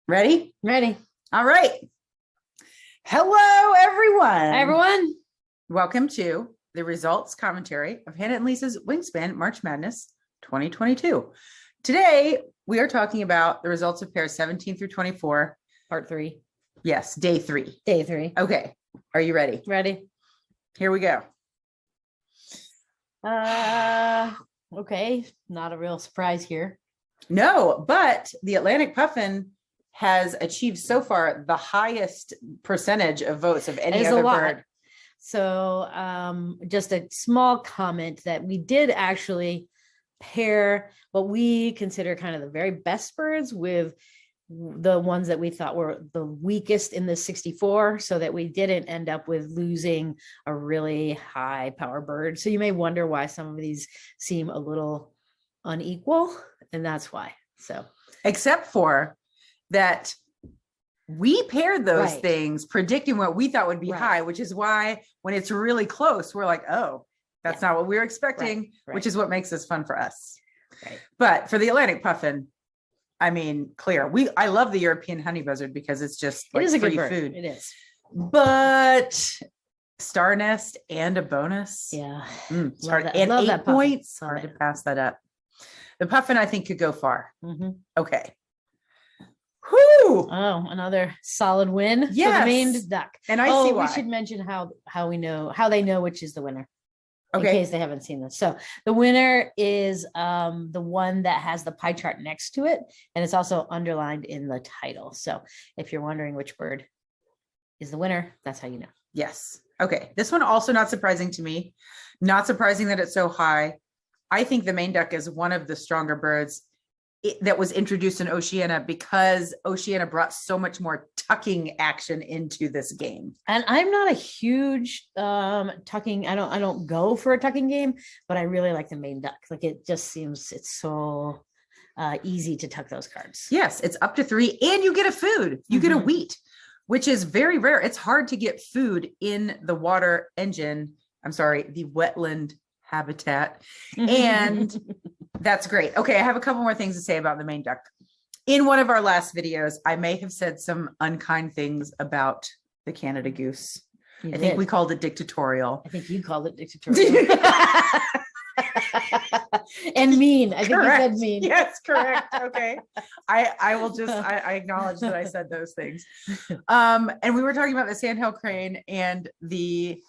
Ready? Ready. All right. Hello, everyone. Hi, everyone. Welcome to the results commentary of Hannah and Lisa's Wingspan March Madness 2022. Today, we are talking about the results of pairs 17 through 24. Part 3. Yes, day 3. Day 3. Okay. Are you ready? Ready. Here we go. Okay. Not a real surprise here. No, but the Atlantic Puffin has achieved so far the highest percentage of votes of any other bird. So just a small comment that we did actually pair what we consider kind of the very best birds with the ones that we thought were the weakest in the 64, so that we didn't end up with losing a really high power bird. So you may wonder why some of these seem a little unequal, and that's why. So except for that we paired those things predicting what we thought would be high, which is why when it's really close, we're like, oh, that's not what we were expecting, which is what makes this fun for us. But for the Atlantic Puffin, I mean, clear. I love the European honey buzzard because it's just like free food. It is. But star nest and a bonus. Yeah. It's hard. And 8 points. Hard to pass that up. The Puffin, I think, could go far. Mm-hmm. Okay. Whoo! Oh, another solid win for the maned duck. And I see why. We should mention how they know which is the winner. Okay. In case they haven't seen this. So the winner is the one that has the pie chart next to it, and it's also underlined in the title. So if you're wondering which bird is the winner, that's how you know. Yes. Okay. This one also not surprising to me. Not surprising that it's so high. I think the maned duck is one of the stronger birds that was introduced in Oceania because Oceania brought so much more tucking action into this game. And I'm not a huge tucking. I don't go for a tucking game, but I really like the maned duck. Like, it just seems it's so easy to tuck those cards. Yes, it's up to 3, and you get a food. You get a wheat, which is very rare. It's hard to get food in the water engine. I'm sorry, the wetland habitat. And that's great. Okay, I have a couple more things to say about the maned duck. In one of our last videos, I may have said some unkind things about the Canada goose. I think we called it dictatorial. I think you called it dictatorial. And mean. I think you said mean. Yes, correct. Okay. I will just, I acknowledge that I said those things. And we were talking about the sandhill crane and the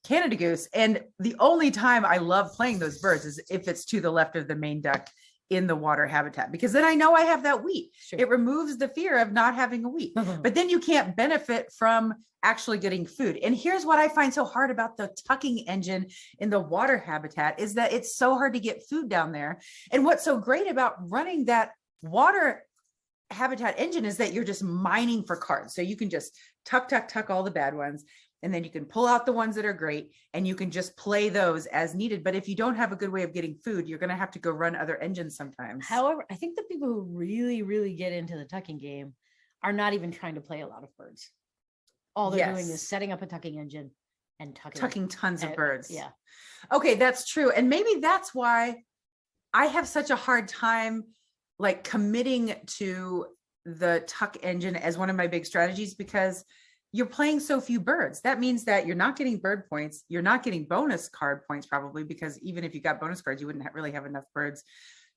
Canada goose. And the only time I love playing those birds is if it's to the left of the maned duck in the water habitat, because then I know I have that wheat. Sure. It removes the fear of not having a wheat, but then you can't benefit from actually getting food. And here's what I find so hard about the tucking engine in the water habitat is that it's so hard to get food down there. And what's so great about running that water habitat engine is that you're just mining for cards. So you can just tuck all the bad ones. And then you can pull out the ones that are great and you can just play those as needed. But if you don't have a good way of getting food, you're going to have to go run other engines sometimes. However, I think the people who really, really get into the tucking game are not even trying to play a lot of birds. All they're doing is setting up a tucking engine and tucking tons of birds. Yeah. Okay, that's true. And maybe that's why I have such a hard time like committing to the tuck engine as one of my big strategies, because you're playing so few birds. That means that you're not getting bird points. You're not getting bonus card points probably, because even if you got bonus cards, you wouldn't really have enough birds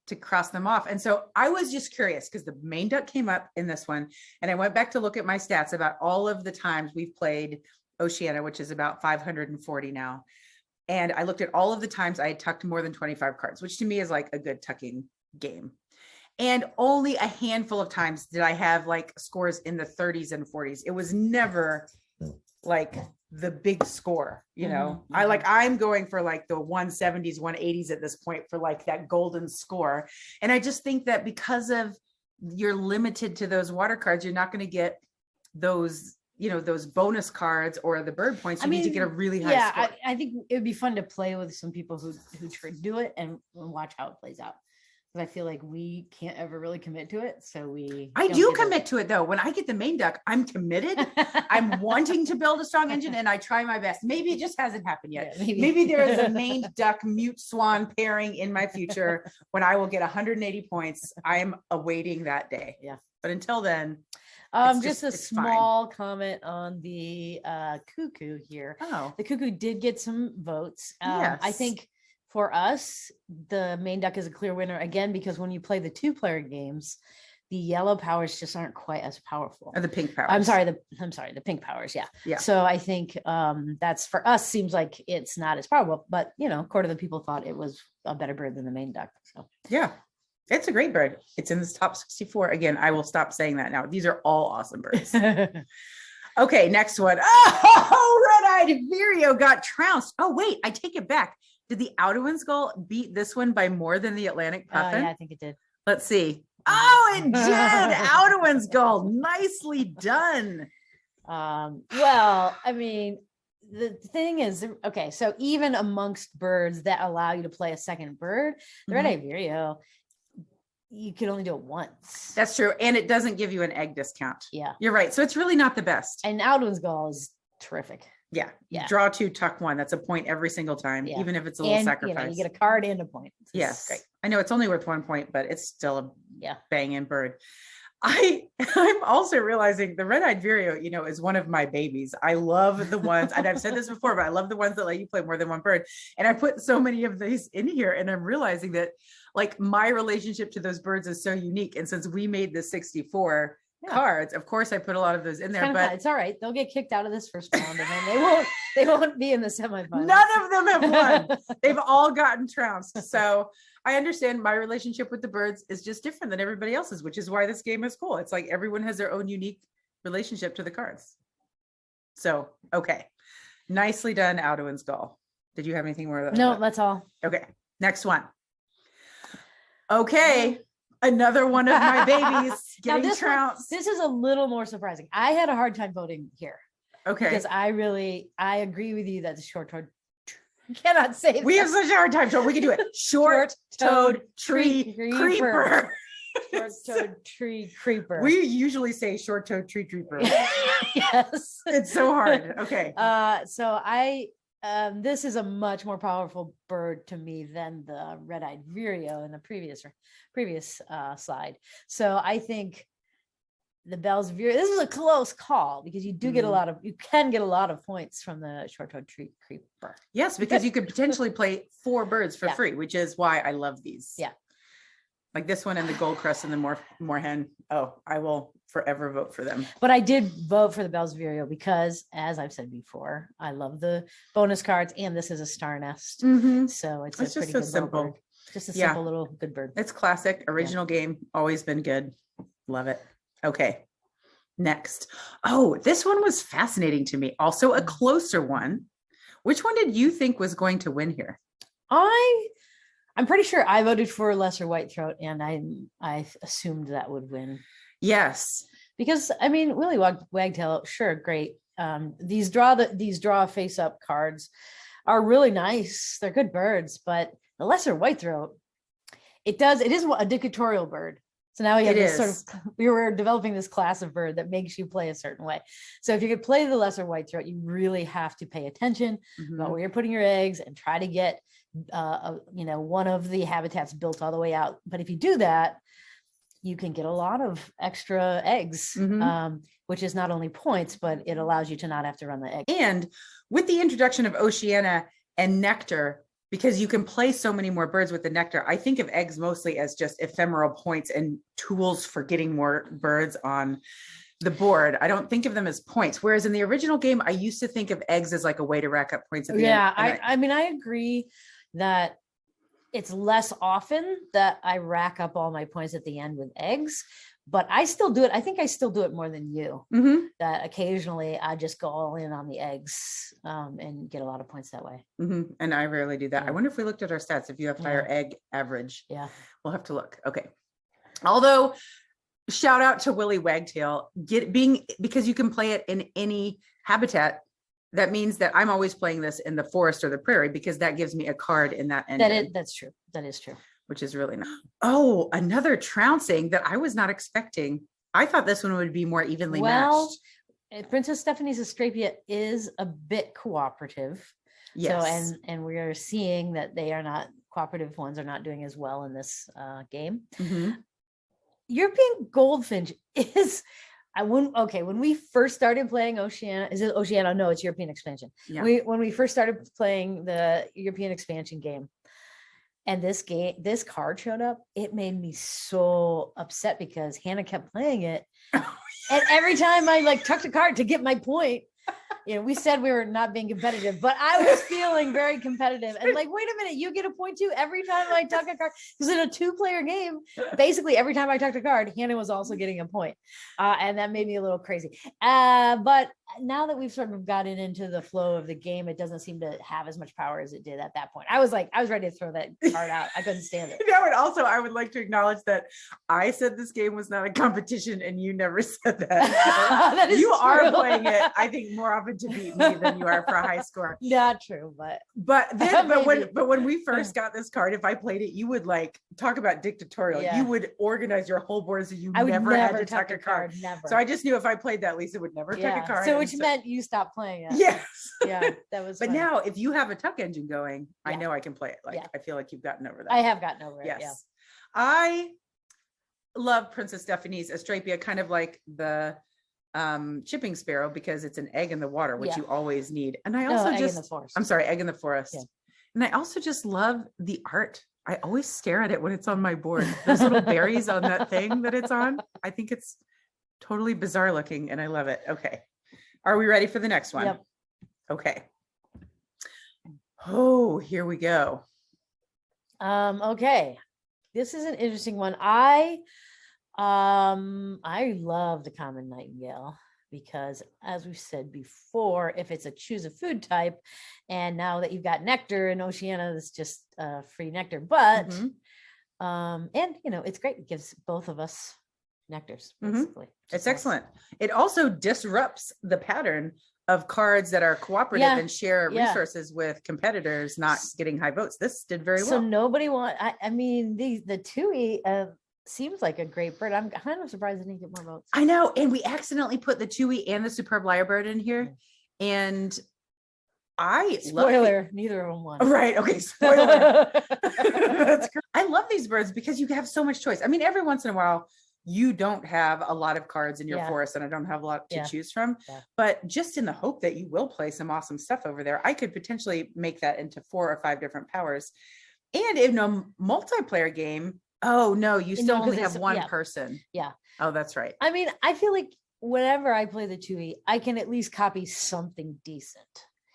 to cross them off. And so I was just curious because the maned duck came up in this one, and I went back to look at my stats about all of the times we've played Oceania, which is about 540 now. And I looked at all of the times I had tucked more than 25 cards, which to me is like a good tucking game. And only a handful of times did I have like scores in the 30s and 40s. It was never like the big score, you know. I'm going for like the 170s, 180s at this point for like that golden score. And I just think that because of you're limited to those water cards, you're not going to get those, you know, those bonus cards or the bird points. You need to get a really high score. I think it would be fun to play with some people who do it and watch how it plays out. Because I feel like we can't ever really commit to it. So I do commit to it though. When I get the maned duck, I'm committed. I'm wanting to build a strong engine and I try my best. Maybe it just hasn't happened yet. Yeah, maybe there is a maned duck mute swan pairing in my future when I will get 180 points. I'm awaiting that day. Yeah. But until then, Just a it's fine. small comment on the cuckoo here. Oh, The cuckoo did get some votes. I yes. think for us, the main duck is a clear winner again, because when you play the 2-player games, the yellow powers just aren't quite as powerful. Or the pink powers. I'm sorry, the pink powers. Yeah. Yeah. So I think that's, for us, seems like it's not as powerful, but a quarter of the people thought it was a better bird than the main duck. So yeah, it's a great bird. It's in this top 64. Again, I will stop saying that now. These are all awesome birds. Okay, next one. Oh, red-eyed vireo got trounced. Oh, wait, I take it back. Did the Audouin's gull beat this one by more than the Atlantic puffin? Yeah, I think it did. Let's see. Oh, it did. Audouin's gull. Nicely done. Well, I mean, the thing is, okay, so even amongst birds that allow you to play a second bird, the red-eyed vireo, you can only do it once. That's true. And it doesn't give you an egg discount. Yeah. You're right. So it's really not the best. And Audouin's gull is terrific. Yeah. Yeah. Draw 2, tuck 1. That's a point every single time, even if it's a little sacrifice. You get a card and a point. Yes. Great. I know it's only worth 1 point, but it's still a Yeah. banging bird. I'm also realizing the red-eyed vireo, is one of my babies. I love the ones, and I've said this before, but I love the ones that let you play more than one bird. And I put so many of these in here, and I'm realizing that like my relationship to those birds is so unique. And since we made the 64 cards, of course I put a lot of those in there, but it's all right. They'll get kicked out of this first round, and then they won't be in the semifinals. None of them have won. They've all gotten trounced. So I understand my relationship with the birds is just different than everybody else's, which is why this game is cool. It's like everyone has their own unique relationship to the cards. So, okay. Nicely done, Audouin's gull. Did you have anything more? No, that's all. Okay. Next one. Okay. Another one of my babies getting trounced. This is a little more surprising. I had a hard time voting here. Okay. Because I agree with you that the short-toed, cannot say we have such a hard time, so we can do it. Short-toed tree creeper. Short-toed tree creeper. We usually say short-toed tree creeper. Yes. It's so hard. Okay. This is a much more powerful bird to me than the red-eyed vireo in the previous slide. So I think the Bell's vireo, this is a close call, because you do get you can get a lot of points from the short-toed tree creeper. Yes, because you could potentially play 4 birds for free, which is why I love these. Yeah. Like this one and the gold crest and the moorhen. Oh, I will forever vote for them. But I did vote for the Bell's vireo because, as I've said before, I love the bonus cards, and this is a star nest. So it's just pretty so good simple. bird. Just a simple little good bird. It's classic, original game, always been good. Love it. Okay. Next. Oh, this one was fascinating to me. Also a closer one. Which one did you think was going to win here? I'm pretty sure I voted for lesser whitethroat, and I assumed that would win. Yes. Because I mean, Willy Wagtail, sure, great. These draw face up cards are really nice. They're good birds, but the lesser whitethroat, it is a dictatorial bird. So now we have this we were developing this class of bird that makes you play a certain way. So if you could play the lesser whitethroat, you really have to pay attention about where you're putting your eggs and try to get one of the habitats built all the way out. But if you do that, you can get a lot of extra eggs, which is not only points, but it allows you to not have to run the egg. And with the introduction of Oceania and nectar, because you can play so many more birds with the nectar, I think of eggs mostly as just ephemeral points and tools for getting more birds on the board. I don't think of them as points. Whereas in the original game, I used to think of eggs as like a way to rack up points at the end. I mean, I agree that it's less often that I rack up all my points at the end with eggs, but I still do it. I think I still do it more than you. That occasionally I just go all in on the eggs and get a lot of points that way. And I rarely do that. I wonder if we looked at our stats, if you have higher egg average. Yeah. We'll have to look. Okay. Although, shout out to Willy Wagtail, because you can play it in any habitat. That means that I'm always playing this in the forest or the prairie, because that gives me a card in that engine. That's true. That is true. Which is really nice. Oh, another trouncing that I was not expecting. I thought this one would be more evenly matched. Princess Stephanie's Astrapia is a bit cooperative. Yes. So, and we are seeing that they are not, cooperative ones are not doing as well in this game. European Goldfinch is when we first started playing Oceania, is it Oceania? No, it's European expansion. Yeah. When we first started playing the European expansion game, and this card showed up, it made me so upset because Hannah kept playing it. And every time I like tucked a card to get my point, we said we were not being competitive, but I was feeling very competitive. And like, wait a minute, you get a point too every time I tuck a card. Because in a 2-player game, basically every time I tucked a card, Hannah was also getting a point. And that made me a little crazy. But now that we've sort of gotten into the flow of the game, it doesn't seem to have as much power as it did at that point. I was ready to throw that card out. I couldn't stand it. I would like to acknowledge that I said this game was not a competition and you never said that. That is you true. are playing it, I think, more often to beat me than you are for a high score. Not true, but when we first got this card, if I played it, you would like talk about dictatorial. Yeah. You would organize your whole board so you I would never had to tuck a card. Never. So I just knew if I played that, Lisa would never tuck a card. So which meant you stopped playing it. Yes. Yeah, that was. But funny. now, if you have a tuck engine going, I Yeah. know I can play it. Like Yeah. I feel like you've gotten over that. I have gotten over it. Yes. Yeah. I love Princess Stephanie's Astrapia, kind of like the chipping sparrow, because it's an egg in the water, which Yeah. you always need. And I also Egg in the just, forest. I'm sorry, egg in the forest. Yeah. And I also just love the art. I always stare at it when it's on my board. Those little berries on that thing that it's on. I think it's totally bizarre looking and I love it. Okay. Are we ready for the next one? Yep. Okay. Oh, here we go. Okay. This is an interesting one. I love the common nightingale because, as we've said before, if it's a choose a food type, and now that you've got nectar in Oceania, it's just free nectar. But and it's great. It gives both of us nectars, basically. It's excellent. It also disrupts the pattern of cards that are cooperative and share resources with competitors not getting high votes. This did very well. So nobody I mean, the Tui seems like a great bird. I'm kind of surprised it didn't get more votes. I know. And we accidentally put the Tui and the Superb Lyrebird in here. And Spoiler, neither of them won. Right. Okay. Spoiler. That's great. I love these birds because you have so much choice. I mean, every once in a while, you don't have a lot of cards in your forest and I don't have a lot to choose from, but just in the hope that you will play some awesome stuff over there, I could potentially make that into 4 or 5 different powers. And in a multiplayer game, oh no, you still only have one person. Yeah. Oh, that's right. I mean, I feel like whenever I play the Tui, I can at least copy something decent.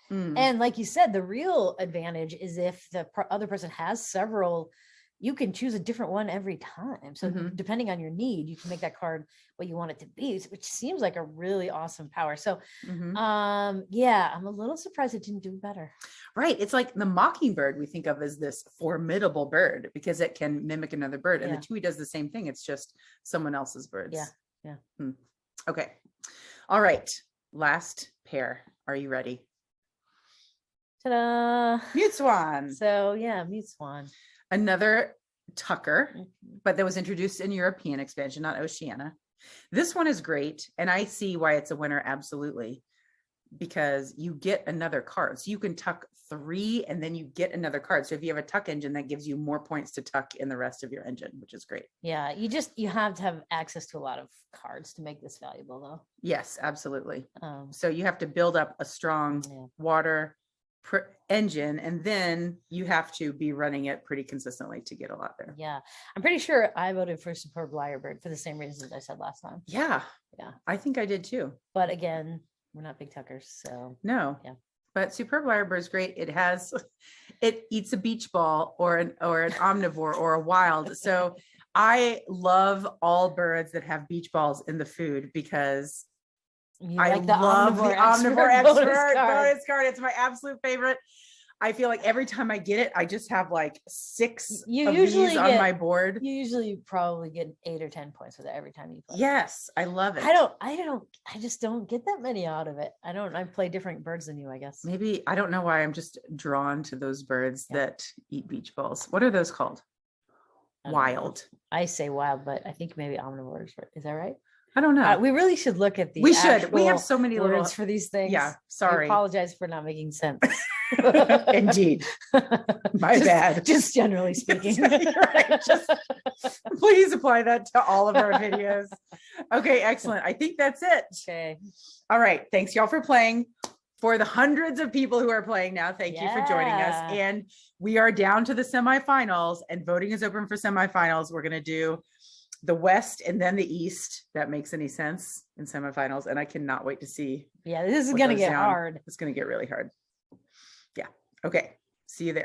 And like you said, the real advantage is if the other person has several, you can choose a different one every time. So depending on your need, you can make that card what you want it to be, which seems like a really awesome power. So I'm a little surprised it didn't do better. Right. It's like the mockingbird we think of as this formidable bird because it can mimic another bird. And the Tui does the same thing. It's just someone else's birds. Yeah. Okay. All right. Last pair. Are you ready? Ta-da! Mute Swan. So Mute Swan. Another Tucker, but that was introduced in European expansion, not Oceania. This one is great. And I see why it's a winner. Absolutely. Because you get another card. So you can tuck 3 and then you get another card. So if you have a tuck engine, that gives you more points to tuck in the rest of your engine, which is great. Yeah. You have to have access to a lot of cards to make this valuable though. Yes, absolutely. So you have to build up a strong water engine, and then you have to be running it pretty consistently to get a lot there. Yeah. I'm pretty sure I voted for Superb Lyrebird for the same reasons I said last time. Yeah. I think I did too. But again, we're not big tuckers, so no. Yeah. But Superb Lyrebird is great. It eats a beach ball or an omnivore or a wild. So I love all birds that have beach balls in the food because I love the omnivore expert bonus card. It's my absolute favorite. I feel like every time I get it, I just have like 6 of these on my board. You usually probably get 8 or 10 points with it every time you play. Yes, I love it. I just don't get that many out of it. I play different birds than you, I guess. Maybe, I don't know why I'm just drawn to those birds that eat beach balls. What are those called? Wild. I say wild, but I think maybe omnivores. Is that right? I don't know. We really should look at the. We should. We have so many words little for these things. Yeah. Sorry. I apologize for not making sense. Indeed. My Just- bad. Just generally speaking. You're right. Just please apply that to all of our videos. Okay, excellent. I think that's it. Okay. All right. Thanks y'all for playing. For the hundreds of people who are playing now, thank you for joining us. Yeah. And we are down to the semifinals, and voting is open for semifinals. We're going to do the West and then the East. That makes any sense in semifinals. And I cannot wait to see. Yeah, this is what going to goes get down. hard. It's going to get really hard. Yeah. Okay. See you there.